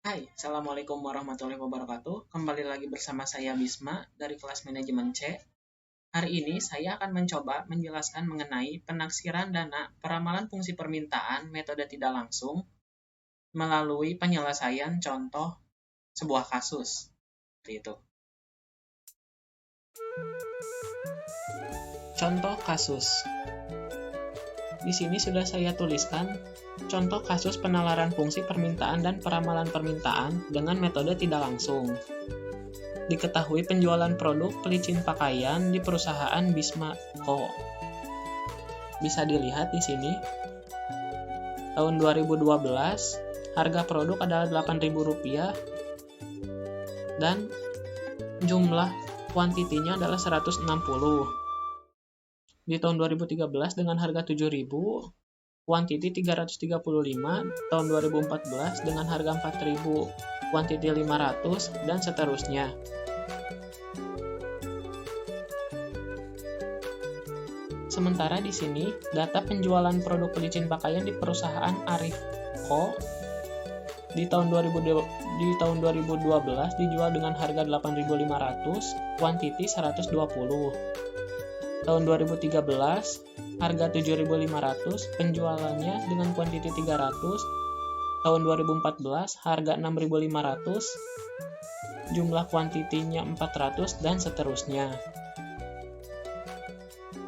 Hai, Assalamualaikum warahmatullahi wabarakatuh. Kembali lagi bersama saya Bisma dari kelas manajemen C. Hari ini saya akan mencoba menjelaskan mengenai penaksiran dana peramalan fungsi permintaan metode tidak langsung melalui penyelesaian contoh sebuah kasus. Seperti itu. Contoh kasus. Di sini sudah saya tuliskan contoh kasus penalaran fungsi permintaan dan peramalan permintaan dengan metode tidak langsung. Diketahui penjualan produk pelicin pakaian di perusahaan Bisma Co. Bisa dilihat di sini. Tahun 2012, harga produk adalah Rp8.000 dan jumlah kuantitinya adalah 160. Di tahun 2013 dengan harga 7.000, kuantiti 335, tahun 2014 dengan harga 4.000, kuantiti 500, dan seterusnya. Sementara di sini, data penjualan produk pelicin pakaian di perusahaan Arif Co. di tahun 2012 dijual dengan harga 8.500, kuantiti 120. Tahun 2013, harga 7.500, penjualannya dengan kuantiti 300. Tahun 2014, harga 6.500, jumlah kuantitinya 400, dan seterusnya.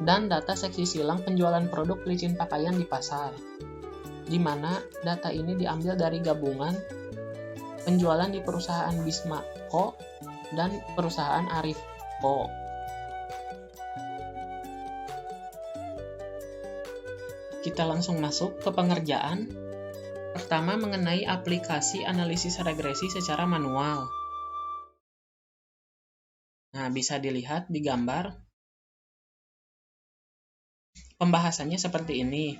Dan data seksi silang penjualan produk pelicin pakaian di pasar, di mana data ini diambil dari gabungan penjualan di perusahaan Bisma Co. dan perusahaan Arif Co. Kita langsung masuk ke pengerjaan. Pertama, mengenai aplikasi analisis regresi secara manual. Nah, bisa dilihat di gambar. Pembahasannya seperti ini.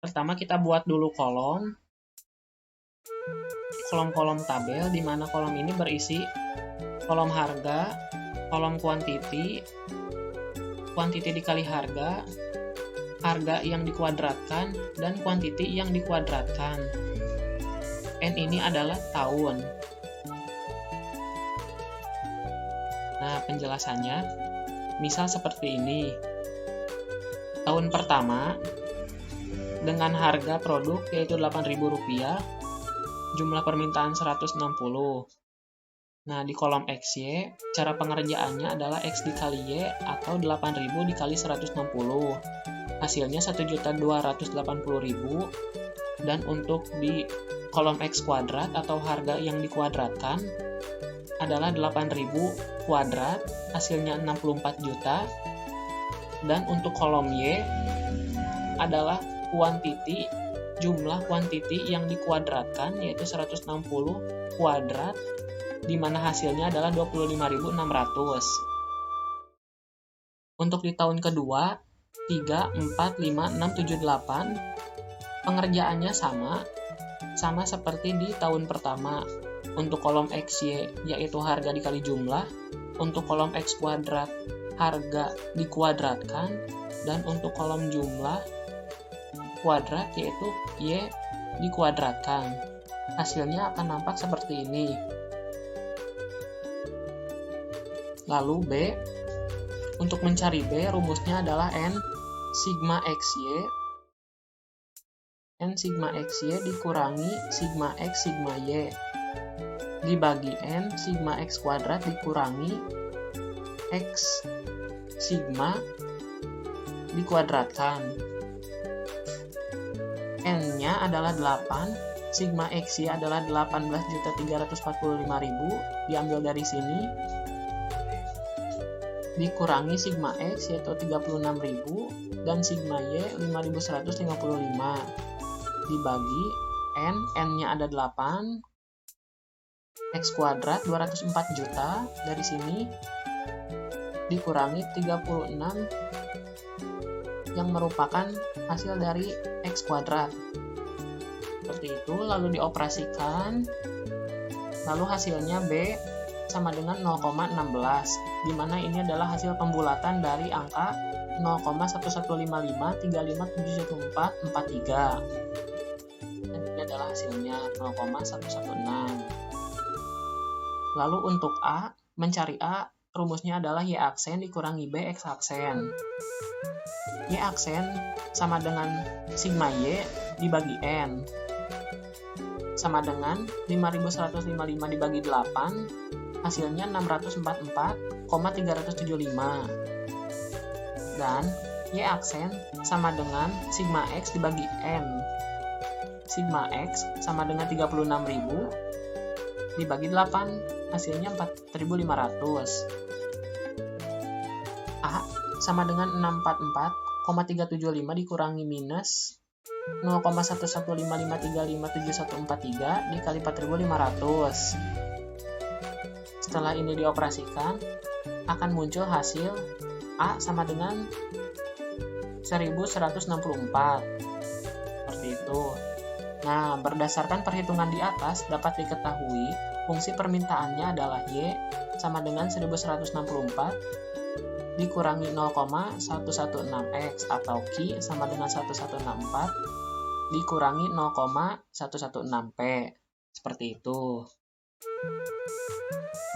Pertama, kita buat dulu kolom-kolom tabel, di mana kolom ini berisi kolom harga, kolom kuantiti dikali harga yang dikuadratkan, dan kuantiti yang dikuadratkan. N ini adalah tahun. Nah, penjelasannya, misal seperti ini. Tahun pertama, dengan harga produk yaitu Rp8.000, jumlah permintaan 160. Nah, di kolom XY, cara pengerjaannya adalah X dikali Y atau 8.000 dikali 160. Hasilnya 1.280.000, dan untuk di kolom X kuadrat atau harga yang dikuadratkan adalah 8.000 kuadrat, hasilnya 64 juta, dan untuk kolom Y adalah jumlah kuantiti yang dikuadratkan yaitu 160 kuadrat, di mana hasilnya adalah 25.600. Untuk di tahun kedua, 3, 4, 5, 6, 7, 8, pengerjaannya sama seperti di tahun pertama. Untuk kolom XY yaitu harga dikali jumlah, untuk kolom X kuadrat harga dikuadratkan, dan untuk kolom jumlah kuadrat yaitu Y dikuadratkan. Hasilnya akan nampak seperti ini. Lalu B, untuk mencari B, rumusnya adalah N sigma XY dikurangi sigma X sigma Y dibagi N sigma X kuadrat dikurangi X sigma dikuadratkan. N-nya adalah 8, sigma XY adalah 18.345.000, diambil dari sini, dikurangi sigma X yaitu 36.000, dan sigma Y 5.155, dibagi N-nya ada 8, X kuadrat 204 juta, dari sini dikurangi 36 yang merupakan hasil dari X kuadrat. Seperti itu, lalu dioperasikan, lalu hasilnya B sama dengan 0,16, di mana ini adalah hasil pembulatan dari angka 0,115535571443. adalah hasilnya 0,116. Lalu untuk A, mencari A, rumusnya adalah Y aksen dikurangi B X aksen. Y aksen sama dengan sigma Y dibagi N, sama dengan 5155 dibagi 8, hasilnya 644,375. Dan Y aksen sama dengan sigma X dibagi N. Sigma X sama dengan 36.000 dibagi 8, hasilnya 4.500. A sama dengan 644,375 dikurangi minus 0,115535743 dikali 4.500. Setelah ini dioperasikan, akan muncul hasil A sama dengan 1164. Seperti itu. Nah, berdasarkan perhitungan di atas dapat diketahui fungsi permintaannya adalah Y sama dengan 1164 dikurangi 0,116X atau Q sama dengan 1164 dikurangi 0,116P. Seperti itu.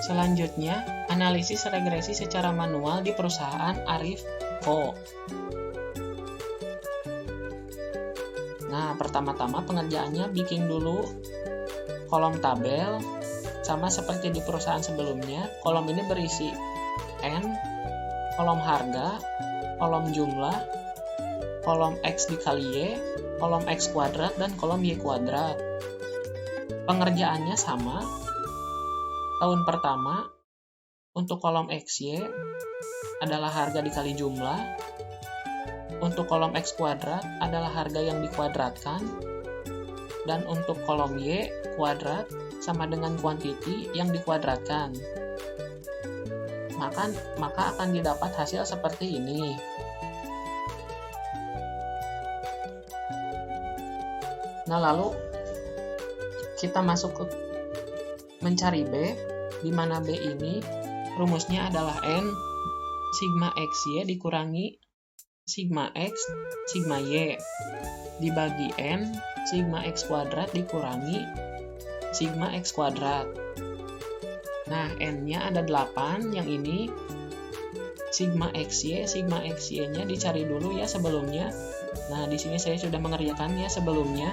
Selanjutnya, analisis regresi secara manual di perusahaan Arif Co. Nah, pertama-tama pengerjaannya bikin dulu kolom tabel, sama seperti di perusahaan sebelumnya. Kolom ini berisi N, kolom harga, kolom jumlah, kolom X dikali Y, kolom X kuadrat, dan kolom Y kuadrat. Pengerjaannya sama. Tahun pertama, untuk kolom XY adalah harga dikali jumlah. Untuk kolom X kuadrat adalah harga yang dikuadratkan. Dan untuk kolom Y kuadrat sama dengan kuantiti yang dikuadratkan. Maka akan didapat hasil seperti ini. Nah, lalu kita masuk ke mencari B, di mana B ini rumusnya adalah N sigma XY dikurangi sigma X sigma Y dibagi N sigma X kuadrat dikurangi sigma X kuadrat. Nah, N-nya ada 8, yang ini sigma XY-nya dicari dulu ya sebelumnya. Nah, di sini saya sudah mengerjakan ya sebelumnya.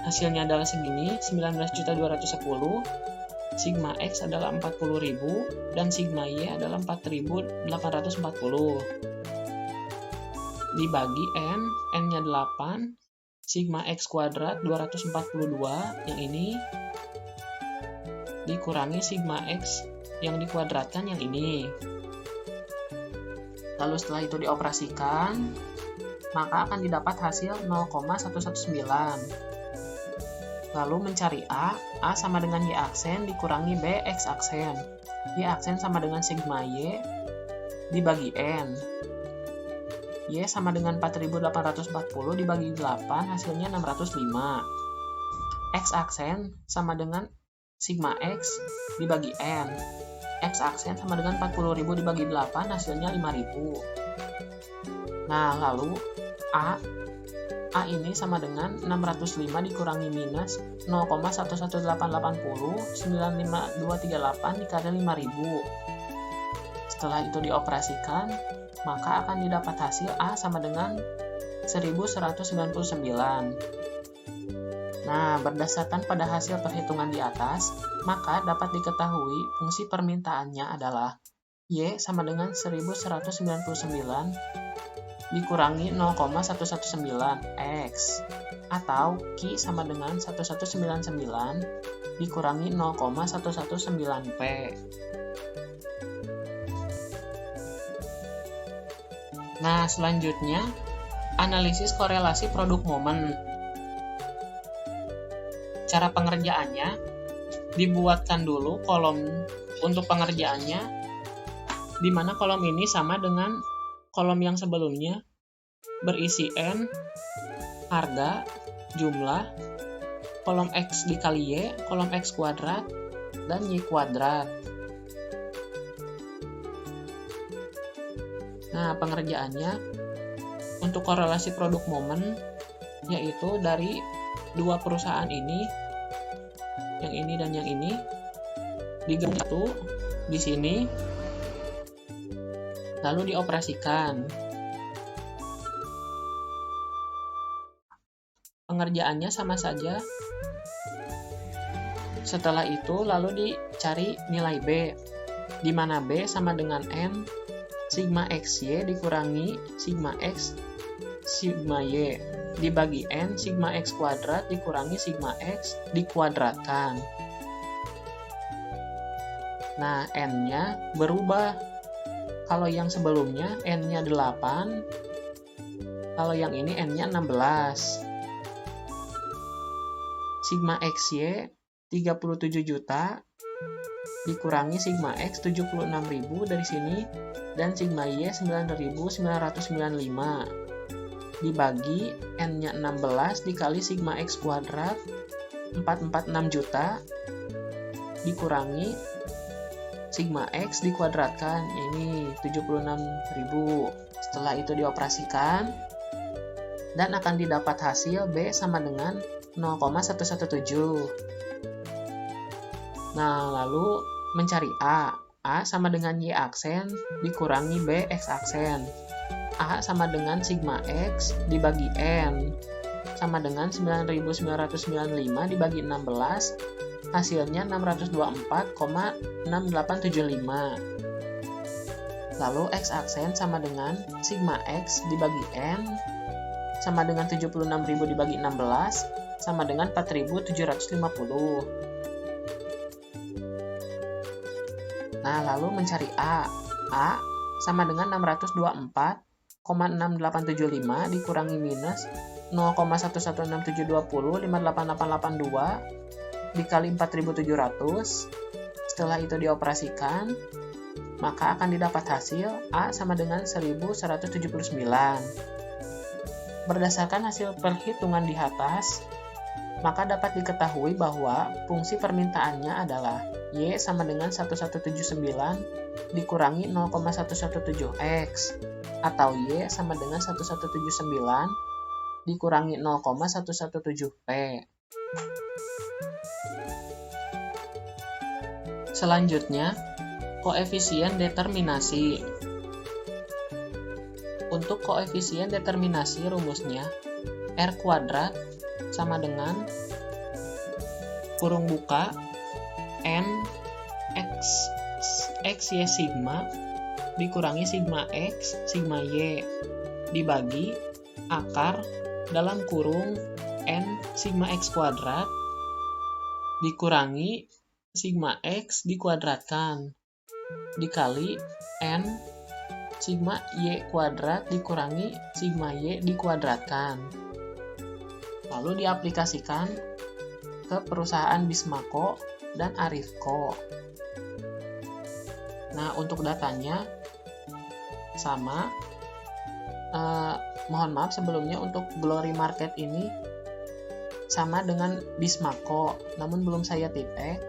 Hasilnya adalah segini, 19.210. Sigma X adalah 40.000 dan sigma Y adalah 4.840. Dibagi N, N-nya 8, sigma X kuadrat 242, yang ini dikurangi sigma X yang dikuadratkan yang ini. Lalu setelah itu dioperasikan, maka akan didapat hasil 0,119. Lalu mencari A sama dengan Y aksen dikurangi B X aksen. Y aksen sama dengan sigma Y dibagi N. Y sama dengan 4.840 dibagi 8, hasilnya 605. X aksen sama dengan sigma X dibagi N. X aksen sama dengan 40.000 dibagi 8, hasilnya 5.000. Nah, lalu A ini sama dengan 605 dikurangi minus 0,11880 95238 dikali 5.000. Setelah itu dioperasikan, maka akan didapat hasil A sama dengan 1199. Nah, berdasarkan pada hasil perhitungan di atas, maka dapat diketahui fungsi permintaannya adalah Y sama dengan 1199 dikurangi 0,119X atau Q sama dengan 1199 dikurangi 0,119P. Nah, selanjutnya analisis korelasi produk momen. Cara pengerjaannya, dibuatkan dulu kolom untuk pengerjaannya, di mana kolom ini sama dengan kolom yang sebelumnya, berisi N, harga, jumlah, kolom X dikali Y, kolom X kuadrat, dan Y kuadrat. Nah, pengerjaannya untuk korelasi produk momen, yaitu dari dua perusahaan ini, yang ini dan yang ini, digabung satu di sini, lalu dioperasikan. Pengerjaannya sama saja. Setelah itu lalu dicari nilai B, di mana B sama dengan N sigma XY dikurangi sigma X sigma Y dibagi N sigma X kuadrat dikurangi sigma X dikuadratkan. Nah, N-nya berubah. Kalau yang sebelumnya N-nya 8, kalau yang ini N-nya 16. Sigma XY 37 juta dikurangi sigma X 76.000 dari sini dan sigma Y 9.995 dibagi N-nya 16 dikali sigma X kuadrat 446 juta dikurangi sigma X dikuadratkan, ini 76.000. Setelah itu dioperasikan dan akan didapat hasil B sama dengan 0,117. Nah, lalu mencari A. A sama dengan Y aksen dikurangi B X aksen. A sama dengan sigma X dibagi N sama dengan 9.995 dibagi 16, hasilnya 624,6875. Lalu X aksen sama dengan sigma X dibagi N sama dengan 76.000 dibagi 16 sama dengan 4.750. Nah, lalu mencari A. A sama dengan 624,6875 dikurangi minus 0,116720 58882 dikali 4.700. Setelah itu dioperasikan, maka akan didapat hasil A sama dengan 1.179. Berdasarkan hasil perhitungan di atas, maka dapat diketahui bahwa fungsi permintaannya adalah Y sama dengan 1179 dikurangi 0,117X atau Y sama dengan 1179 dikurangi 0,117P. Selanjutnya, koefisien determinasi. Untuk koefisien determinasi rumusnya R kuadrat sama dengan kurung buka N X Y sigma dikurangi sigma X sigma Y dibagi akar dalam kurung N sigma X kuadrat dikurangi sigma X dikuadratkan dikali N sigma Y kuadrat dikurangi sigma Y dikuadratkan. Lalu diaplikasikan ke perusahaan Bismako dan Arifco. Nah, untuk datanya sama. Mohon maaf sebelumnya, untuk Glory Market ini sama dengan Bismako, namun belum saya titik.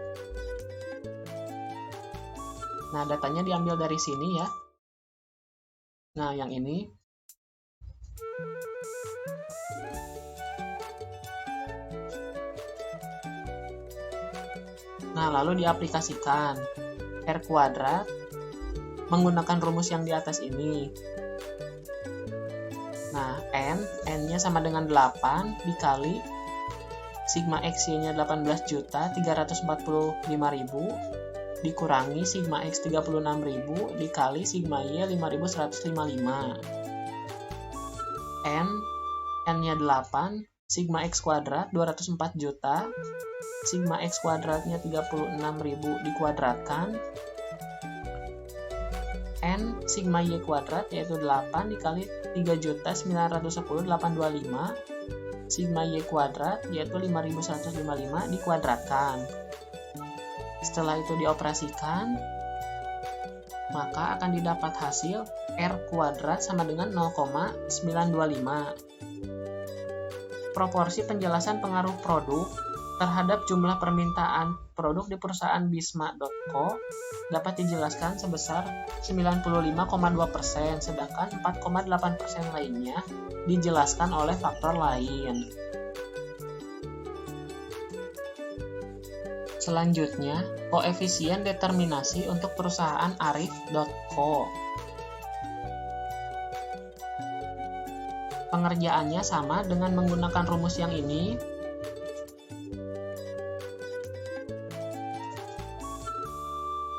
Nah, datanya diambil dari sini ya. Nah, yang ini. Nah, lalu diaplikasikan R kuadrat menggunakan rumus yang di atas ini. Nah, N-nya sama dengan 8 dikali sigma XY-nya 18.345.000 dikurangi sigma X 36.000 dikali sigma Y 5.155. N-nya 8, sigma X kuadrat 204 juta, sigma X kuadratnya 36.000 dikuadratkan, N sigma Y kuadrat yaitu 8 dikali 3.910.825, sigma Y kuadrat yaitu 5.155 dikuadratkan. Setelah itu dioperasikan, maka akan didapat hasil R kuadrat sama dengan 0,925. Proporsi penjelasan pengaruh produk terhadap jumlah permintaan produk di perusahaan Bisma.co dapat dijelaskan sebesar 95,2%, sedangkan 4,8% lainnya dijelaskan oleh faktor lain. Selanjutnya, koefisien determinasi untuk perusahaan Arif.co. Pengerjaannya sama dengan menggunakan rumus yang ini.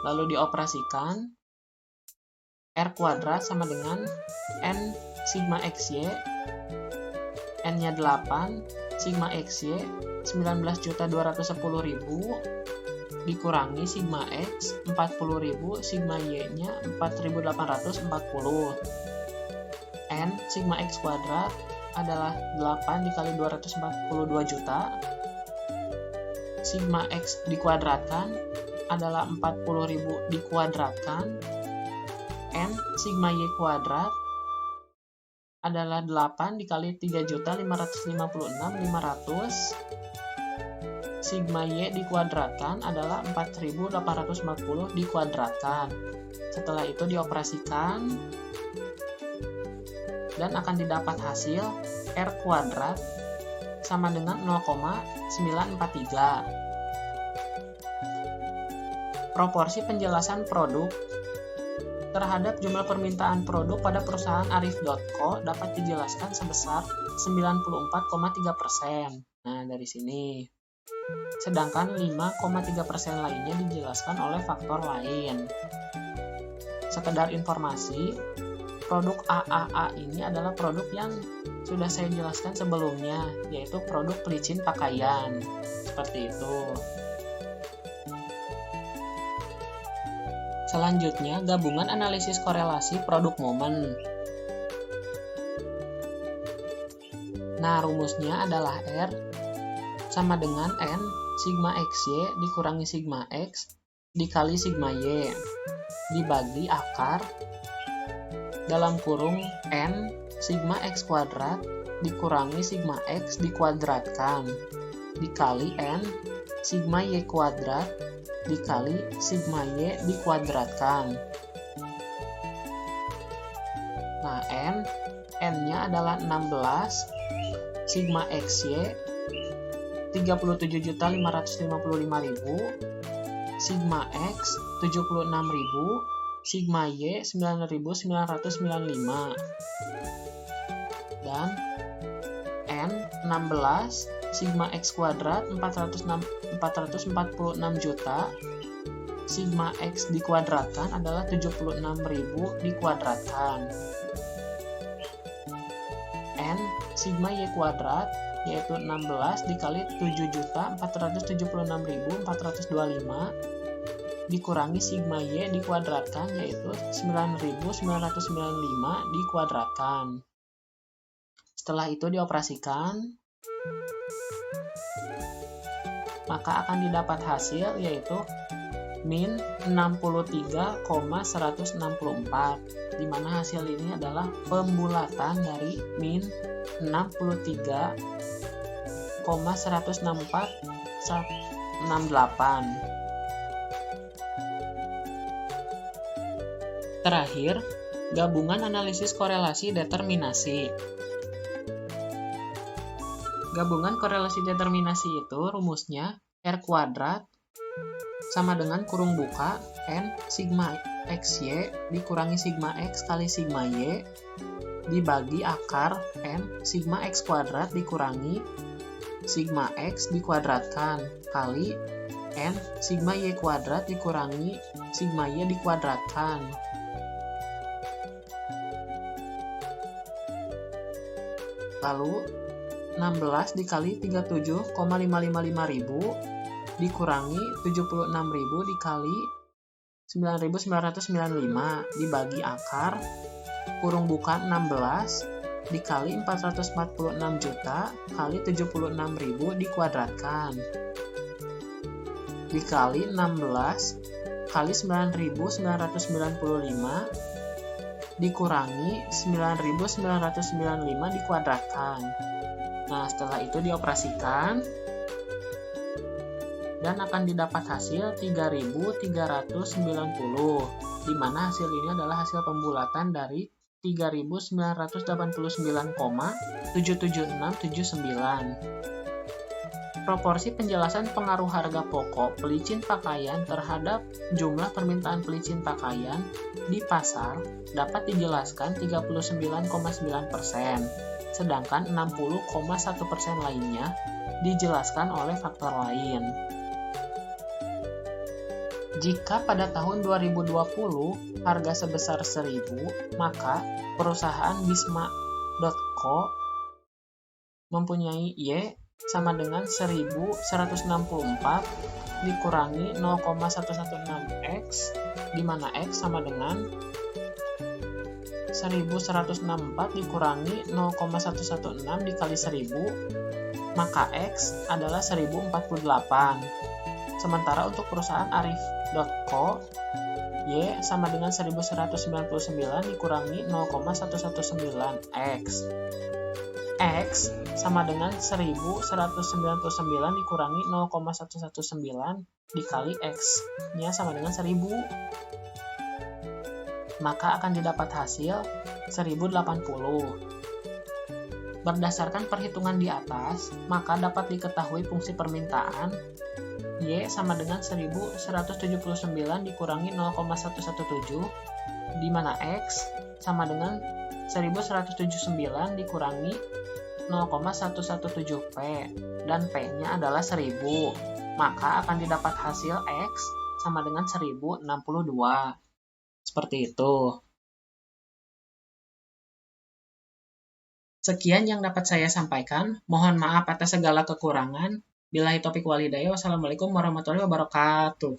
Lalu dioperasikan. R kuadrat sama dengan N sigma XY. N-nya 8, sigma XY 19.210.000 dikurangi sigma X 40.000, sigma Y-nya 4.840. N sigma X kuadrat adalah 8 dikali 242 juta. Sigma X dikuadratkan adalah 40.000 dikuadratkan. N sigma Y kuadrat adalah 8 dikali 3.556.500. Sigma Y dikuadratkan adalah 4.840 dikuadratkan. Setelah itu dioperasikan dan akan didapat hasil R kuadrat sama dengan 0,943. Proporsi penjelasan produk terhadap jumlah permintaan produk pada perusahaan Arif.co dapat dijelaskan sebesar 94,3%. Nah, dari sini. Sedangkan 5,3% lainnya dijelaskan oleh faktor lain. Sekedar informasi, produk AAA ini adalah produk yang sudah saya jelaskan sebelumnya, yaitu produk pelicin pakaian. Seperti itu. Selanjutnya, gabungan analisis korelasi produk momen. Nah, rumusnya adalah R sama dengan N sigma XY dikurangi sigma X dikali sigma Y dibagi akar dalam kurung N sigma X kuadrat dikurangi sigma X dikuadratkan dikali N sigma Y kuadrat dikali sigma Y dikuadratkan. Nah, N-nya adalah 16, sigma XY 37.555.000, sigma X 76.000, sigma Y 9.995. Dan N 16, sigma X kuadrat 446 juta, sigma X dikuadratkan adalah 76.000 dikuadratkan. N sigma Y kuadrat yaitu 16 dikali 7.476.425 dikurangi sigma Y dikuadratkan yaitu 9.995 dikuadratkan. Setelah itu dioperasikan, maka akan didapat hasil yaitu min 63,164, di mana hasil ini adalah pembulatan dari min 63,16468. Terakhir, gabungan analisis korelasi determinasi. Gabungan korelasi determinasi itu rumusnya R kuadrat sama dengan kurung buka N sigma XY dikurangi sigma X kali sigma Y dibagi akar N sigma X kuadrat dikurangi sigma X dikuadratkan kali N sigma Y kuadrat dikurangi sigma Y dikuadratkan. Lalu 16 dikali 37,555.000 dikurangi 76.000 dikali 9.995 dibagi akar kurung buka 16 dikali 446 juta kali 76.000 dikuadratkan dikali 16 kali 9.995 dikurangi 9.995 dikuadratkan. Nah, setelah itu dioperasikan dan akan didapat hasil 3.390, di mana hasil ini adalah hasil pembulatan dari 3.989,77679. Proporsi penjelasan pengaruh harga pokok pelicin pakaian terhadap jumlah permintaan pelicin pakaian di pasar dapat dijelaskan 39,9%, sedangkan 60,1% lainnya dijelaskan oleh faktor lain. Jika pada tahun 2020 harga sebesar 1.000, maka perusahaan Bisma.co mempunyai Y sama dengan 1.164 dikurangi 0,116X, di mana X sama dengan 1.164 dikurangi 0,116 dikali 1.000, maka X adalah 1.048. Sementara untuk perusahaan Arif.co, Y sama dengan 1.199 dikurangi 0,119X. X sama dengan 1.199 dikurangi 0,119 dikali X-nya sama dengan 1.000. Maka akan didapat hasil 1.080. Berdasarkan perhitungan di atas, maka dapat diketahui fungsi permintaan Y sama dengan 1.179 dikurangi 0,117, di mana X sama dengan 1.179 dikurangi 0,117P, dan P-nya adalah 1.000. Maka akan didapat hasil X sama dengan 1.062. Seperti itu. Sekian yang dapat saya sampaikan. Mohon maaf atas segala kekurangan. Billahi taufiq walhidayah. Wassalamualaikum warahmatullahi wabarakatuh.